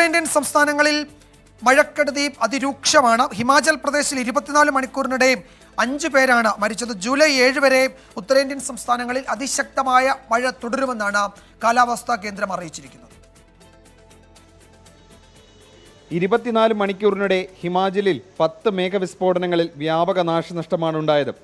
ഉത്തരേന്ത്യൻ സംസ്ഥാനങ്ങളിൽ മഴക്കെടുതി അതിരൂക്ഷമാണ്. ഹിമാചൽ പ്രദേശിൽ 24 മണിക്കൂറിനിടെ 5 പേരാണ് മരിച്ചത്. ജൂലൈ 7 വരെ ഉത്തരേന്ത്യൻ സംസ്ഥാനങ്ങളിൽ അതിശക്തമായ മഴ തുടരുമെന്നാണ് കാലാവസ്ഥാ കേന്ദ്രം അറിയിച്ചിരിക്കുന്നത്. 24 മണിക്കൂറിനിടെ ഹിമാചലിൽ 10 മേഘവിസ്ഫോടനങ്ങളിൽ വ്യാപക നാശനഷ്ടമാണ് ഉണ്ടായത്.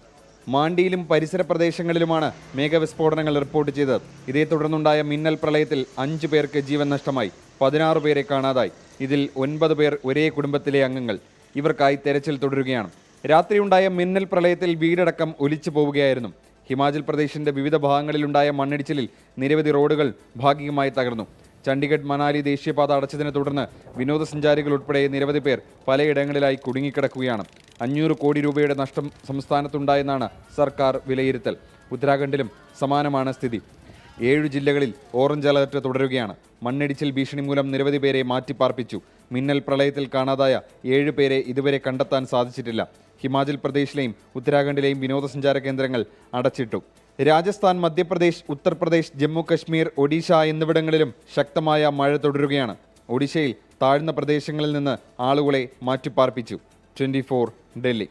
മാണ്ടിയിലും പരിസര പ്രദേശങ്ങളിലുമാണ് മേഘവിസ്ഫോടനങ്ങൾ റിപ്പോർട്ട് ചെയ്തത്. ഇതേ തുടർന്നുണ്ടായ മിന്നൽ പ്രളയത്തിൽ 5 പേർക്ക് ജീവൻ നഷ്ടമായി, 16 പേരെ കാണാതായി. ഇതിൽ 9 പേർ ഒരേ കുടുംബത്തിലെ അംഗങ്ങൾ. ഇവർക്കായി തെരച്ചിൽ തുടരുകയാണ്. രാത്രിയുണ്ടായ മിന്നൽ പ്രളയത്തിൽ വീടടക്കം ഒലിച്ചു പോവുകയായിരുന്നു. ഹിമാചൽ പ്രദേശിന്റെ വിവിധ ഭാഗങ്ങളിലുണ്ടായ മണ്ണിടിച്ചിലിൽ നിരവധി റോഡുകൾ ഭാഗികമായി തകർന്നു. ചണ്ഡീഗഡ് മനാലി ദേശീയപാത അടച്ചതിനെ തുടർന്ന് വിനോദസഞ്ചാരികൾ ഉൾപ്പെടെ നിരവധി പേർ പലയിടങ്ങളിലായി കുടുങ്ങിക്കിടക്കുകയാണ്. 500 കോടി രൂപയുടെ നഷ്ടം സംസ്ഥാനത്തുണ്ടായെന്നാണ് സർക്കാർ വിലയിരുത്തൽ. ഉത്തരാഖണ്ഡിലും സമാനമാണ് സ്ഥിതി. 7 ജില്ലകളിൽ ഓറഞ്ച് അലർട്ട് തുടരുകയാണ്. മണ്ണിടിച്ചിൽ ഭീഷണി മൂലം നിരവധി പേരെ മാറ്റിപ്പാർപ്പിച്ചു. മിന്നൽ പ്രളയത്തിൽ കാണാതായ 7 പേരെ ഇതുവരെ കണ്ടെത്താൻ സാധിച്ചിട്ടില്ല. ഹിമാചൽ പ്രദേശിലെയും ഉത്തരാഖണ്ഡിലെയും വിനോദസഞ്ചാര കേന്ദ്രങ്ങൾ അടച്ചിട്ടു. രാജസ്ഥാൻ, മധ്യപ്രദേശ്, ഉത്തർപ്രദേശ്, ജമ്മു കശ്മീർ, ഒഡീഷ എന്നിവിടങ്ങളിലും ശക്തമായ മഴ തുടരുകയാണ്. ഒഡീഷയിൽ താഴ്ന്ന പ്രദേശങ്ങളിൽ നിന്ന് ആളുകളെ മാറ്റിപ്പാർപ്പിച്ചു. 24 ഡൽഹി.